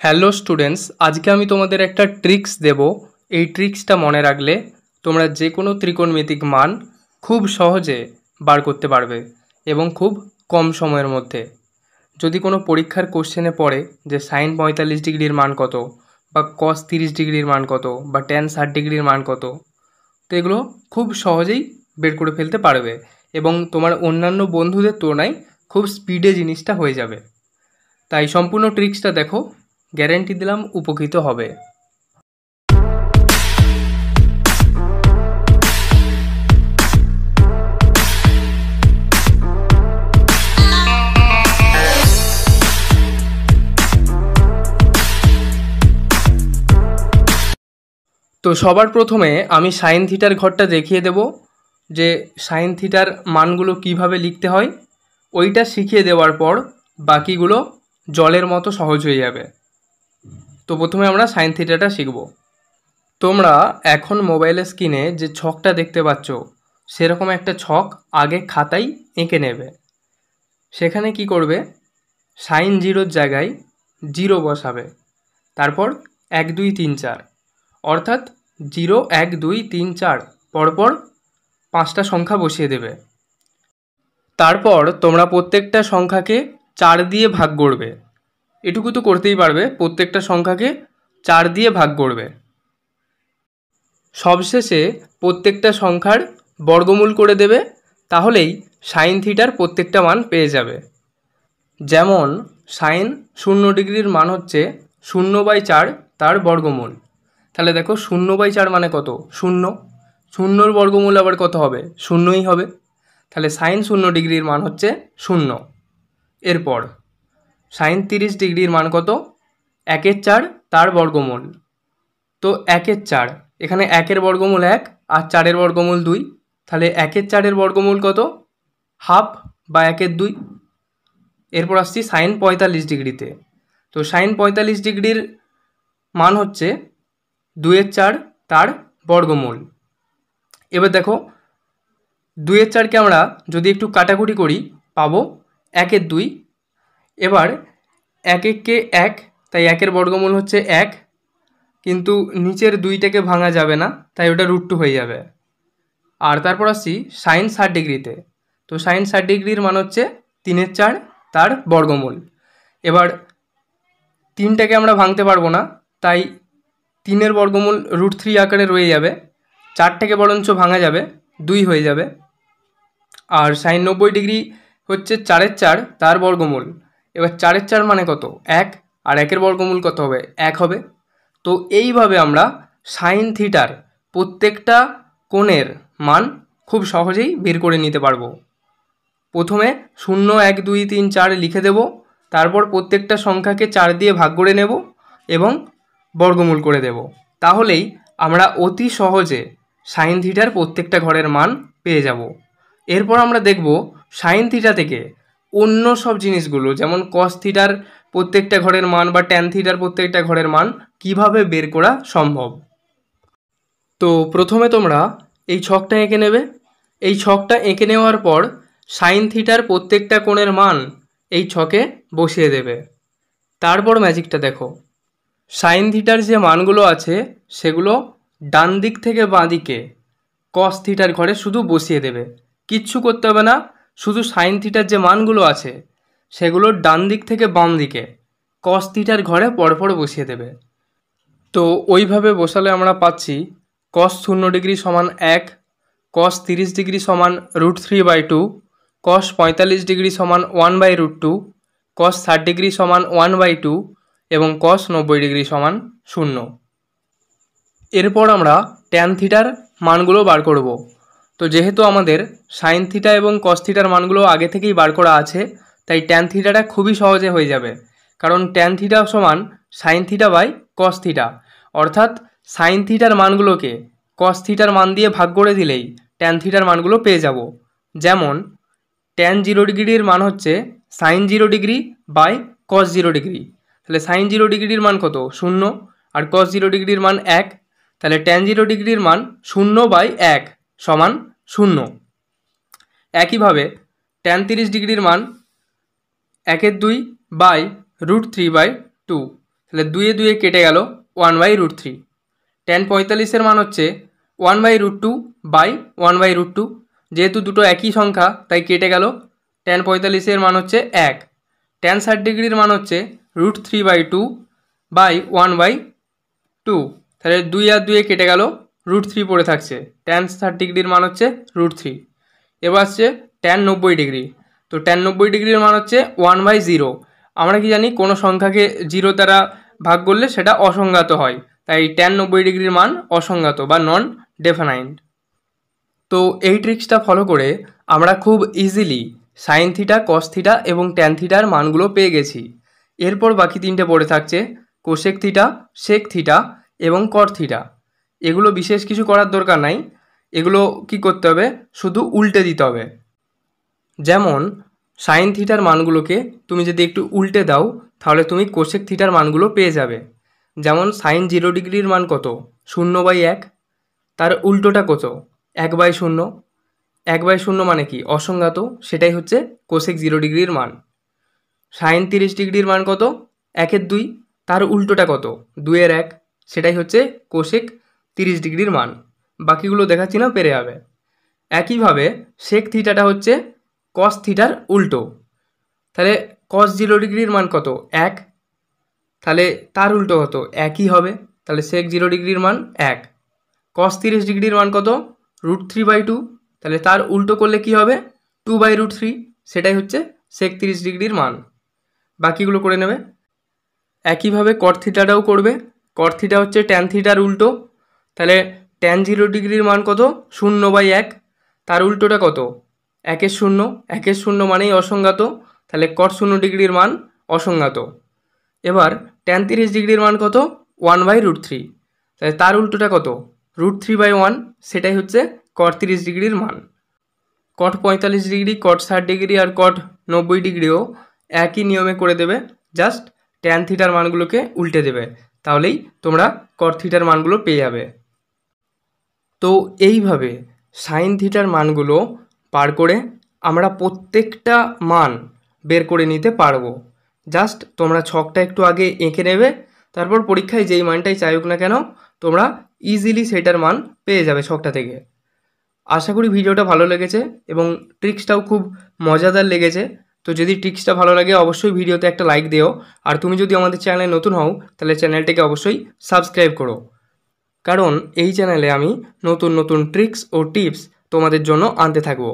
Hello students, আজকে আমি তোমাদের একটা ট্রিক্স দেব। এই ট্রিক্সটা মনে রাখলে তোমরা যে কোনো ত্রিকোণমিতিক মান খুব সহজে বার করতে পারবে এবং খুব কম সময়ের মধ্যে। যদি কোনো পরীক্ষার কোশ্চেনে পড়ে যে সাইন 45 ডিগ্রির মান কত, বা কস 30 ডিগ্রির মান কত, বা ট্যান 60 ডিগ্রির মান কত, তো এগুলো খুব সহজেই বের করে ফেলতে পারবে এবং তোমার অন্যান্য বন্ধুদের তুলনায় খুব স্পিডে জিনিসটা হয়ে যাবে। তাই সম্পূর্ণ ট্রিক্সটা দেখো, গ্যারেন্টি দিলাম উপকৃত হবে। তো সবার প্রথমে আমি সাইন থিটার ঘরটা দেখিয়ে দেব যে সাইন থিটার মানগুলো কিভাবে লিখতে হয়। ওইটা শিখিয়ে দেওয়ার পর বাকিগুলো জলের মতো সহজ হয়ে যাবে। তো প্রথমে আমরা সাইন থিটাটা শিখব। তোমরা এখন মোবাইলের স্ক্রিনে যে ছকটা দেখতে পাচ্ছ সেরকম একটা ছক আগে খাতায় এঁকে নেবে। সেখানে কি করবে, সাইন জিরোর জায়গায় 0 বসাবে, তারপর 1 2 3 4, অর্থাৎ 0 1 2 3 4 পরপর 5টা সংখ্যা বসিয়ে দেবে। তারপর তোমরা প্রত্যেকটা সংখ্যাকে 4 দিয়ে ভাগ করবে। এটুকু তো করতেই পারবে, প্রত্যেকটা সংখ্যাকে 4 দিয়ে ভাগ করবে। সবশেষে প্রত্যেকটা সংখ্যার বর্গমূল করে দেবে, তাহলেই সাইন থিটার প্রত্যেকটা মান পেয়ে যাবে। যেমন সাইন 0 ডিগ্রির মান হচ্ছে 0/4 তার বর্গমূল। তাহলে দেখো 0/4 মানে কত? 0। 0-র বর্গমূল আবার কত হবে? 0ই হবে। তাহলে সাইন 0 ডিগ্রির মান হচ্ছে 0। এরপর সাইন 30 ডিগ্রির মান কত? 1/4 তার বর্গমূল। তো 1/4, এখানে 1-এর বর্গমূল 1 আর 4-এর বর্গমূল 2। তাহলে 1/4-এর বর্গমূল কত? হাফ বা 1/2। এরপর আসছি সাইন 45 ডিগ্রিতে। তো সাইন 45 ডিগ্রির মান হচ্ছে 2/4 তার বর্গমূল। এবার দেখো 2/4কে আমরা যদি একটু কাটাকুটি করি পাবো 1/2। এবার 1-1কে 1, তাই 1-এর বর্গমূল হচ্ছে 1, কিন্তু নিচের 2টাকে ভাঙা যাবে না, তাই ওটা √2 হয়ে যাবে। আর তারপর আসছি সাইন 60 ডিগ্রিতে। তো সাইন 60 ডিগ্রির মান হচ্ছে 3/4 তার বর্গমূল। এবার 3টাকে আমরা ভাঙতে পারবো না, তাই 3-এর বর্গমূল √3 আকারে রয়ে যাবে। 4টাকে বরঞ্চ ভাঙা যাবে, 2 হয়ে যাবে। আর সাইন 90 ডিগ্রি হচ্ছে 4/4 তার বর্গমূল। এবার 4/4 মানে কত? 1, আর 1-এর বর্গমূল কত হবে? 1 হবে। তো এইভাবে আমরা সাইন থিটার প্রত্যেকটা কোণের মান খুব সহজেই বের করে নিতে পারবো। প্রথমে 0 1 2 3 4 লিখে দেব, তারপর প্রত্যেকটা সংখ্যাকে 4 দিয়ে ভাগ করে নেব এবং বর্গমূল করে দেব। তাহলেই আমরা অতি সহজে সাইন থিটার প্রত্যেকটা ঘরের মান পেয়ে যাব। এরপর আমরা দেখব সাইন থিটা থেকে অন্য সব জিনিসগুলো, যেমন কস থিটার প্রত্যেকটা ঘরের মান বা ট্যান থিটার প্রত্যেকটা ঘরের মান কিভাবে বের করা সম্ভব। তো প্রথমে তোমরা এই ছকটা এঁকে নেবে। এই ছকটা এঁকে নেওয়ার পর সাইন থিটার প্রত্যেকটা কোণের মান এই ছকে বসিয়ে দেবে। তারপর ম্যাজিকটা দেখো, সাইন থিটার যে মানগুলো আছে সেগুলো ডান দিক থেকে বাঁ দিকে কস থিটার ঘরে শুধু বসিয়ে দেবে, কিচ্ছু করতে হবে না। শুধু সাইন থিটার যে মানগুলো আছে সেগুলো ডান দিক থেকে বাম দিকে কস থিটার ঘরে পরপর বসিয়ে দেবে। তো ওইভাবে বসালে আমরা পাচ্ছি কস 0 ডিগ্রি সমান 1, কস 30 ডিগ্রি সমান √3/2, কস 45 ডিগ্রি সমান 1/√2, কস 60 ডিগ্রি সমান 1/2 এবং কস 90 ডিগ্রি সমান 0। এরপর আমরা ট্যান থিটার মানগুলো বার করব। তো যেহেতু আমাদের সাইন থিটা এবং কস থিটার মানগুলো আগে থেকেই বার করা আছে, তাই ট্যান থিটাটা খুবই সহজে হয়ে যাবে। কারণ ট্যান থিটা সমান sine theta by cos theta, অর্থাৎ সাইন থিটার মানগুলোকে কস থিটার মান দিয়ে ভাগ করে দিলেই ট্যান থিটার মানগুলো পেয়ে যাব। যেমন ট্যান 0 ডিগ্রির মান হচ্ছে sine 0 degree by cos 0 degree. তাহলে সাইন 0 ডিগ্রির মান কত? 0, আর কস 0 ডিগ্রির মান 1। তাহলে ট্যান 0 ডিগ্রির মান 0/1 সমান 0। একইভাবে ট্যান 30 ডিগ্রির মান 1/2 বাই √3/2। তাহলে 2 কেটে গেল 1/√3। tan 45-এর মান হচ্ছে 1/√2 বাই 1/√2। যেহেতু দুটো একই সংখ্যা তাই কেটে গেল। tan 45-এর মান হচ্ছে 1। tan 60 ডিগ্রির মান হচ্ছে √3/2 বাই 1/2। তাহলে 2 আর 2 কেটে গেল, √3 পড়ে থাকছে। tan 60 ডিগ্রির মান হচ্ছে √3। এবার আসছে tan 90 ডিগ্রি। তো tan 90 ডিগ্রির মান হচ্ছে 1/0। আমরা কি জানি কোনো সংখ্যাকে 0 দ্বারা ভাগ করলে সেটা অসংজ্ঞাত হয়, তাই tan 90 ডিগ্রির মান অসংজ্ঞাত বা নন ডেফাইন্ড। তো এই ট্রিক্সটা ফলো করে আমরা খুব easily sine theta, cos theta এবং ট্যান থিটার মানগুলো পেয়ে গেছি। এরপর বাকি তিনটে পড়ে থাকছে কোসেক থিটা, সেক থিটা এবং কট থিটা। এগুলো বিশেষ কিছু করার দরকার নাই, এগুলো কি করতে হবে, শুধু উল্টে দিতে হবে। যেমন সাইন থিটার মানগুলোকে তুমি যদি একটু উল্টে দাও তাহলে তুমি কোসেক থিটার মানগুলো পেয়ে যাবে। যেমন সাইন 0 ডিগ্রির মান কত, 0/1। তার উল্টোটা কত, 1/0। 1/0 মানে কি, অসংজ্ঞাত, সেটাই হচ্ছে কোসেক 0 ডিগ্রির মান। সাইন 30 ডিগ্রির মান কত, 1/2। তার উল্টোটা কত, 2/1, সেটাই হচ্ছে কোসেক 30 ডিগ্রির মান। বাকিগুলো দেখাচ্ছি না, পেরে যাবে। একইভাবে সেক থিটাটা হচ্ছে কস থিটার উল্টো। তাহলে কস 0 ডিগ্রির মান কত, 1। তাহলে তার উল্টো কত, একই হবে। তাহলে সেক 0 ডিগ্রির মান 1। কস 30 ডিগ্রির মান কত, √3/2। তাহলে তার উল্টো করলে কি হবে, 2/√3, সেটাই হচ্ছে সেক 30 ডিগ্রির মান। বাকিগুলো করে নেবে। একইভাবে কট থিটাটাও করবে। কট থিটা হচ্ছে ট্যান থিটার উল্টো। তাহলে ট্যান 0 ডিগ্রির মান কত, 0/1। তার উল্টোটা কত, 1/0। 1/0 মানেই অসংজ্ঞাত, তাহলে কট 0 ডিগ্রির মান অসংজ্ঞাত। এবার ট্যান 30 ডিগ্রির মান কত, 1/√3। তাহলে তার উল্টোটা কত, √3/1, সেটাই হচ্ছে কট 30 ডিগ্রির মান। কট 45 ডিগ্রি, কট 60 ডিগ্রি আর কট 90 ডিগ্রিও একই নিয়মে করে দেবে, জাস্ট ট্যান থিটার মানগুলোকে উল্টে দেবে, তাহলেই তোমরা কট থিটার মানগুলো পেয়ে যাবে। তো এইভাবে সাইন থিটার মানগুলো পার করে আমরা প্রত্যেকটা মান বের করে নিতে পারবো। জাস্ট তোমরা ছকটা একটু আগে এঁকে নেবে, তারপর পরীক্ষায় যেই মানটাই চাইুক না কেন তোমরা ইজিলি সেটার মান পেয়ে যাবে ছকটা থেকে। আশা করি ভিডিওটা ভালো লেগেছে এবং ট্রিক্সটাও খুব মজাদার লেগেছে। তো যদি ট্রিক্সটা ভালো লাগে অবশ্যই ভিডিওতে একটা লাইক দিও, আর তুমি যদি আমাদের চ্যানেলে নতুন হও তাহলে চ্যানেলটাকে অবশ্যই সাবস্ক্রাইব করো, কারণ এই চ্যানেলে আমি নতুন নতুন ট্রিক্স ও টিপস তোমাদের জন্য আনতে থাকবো।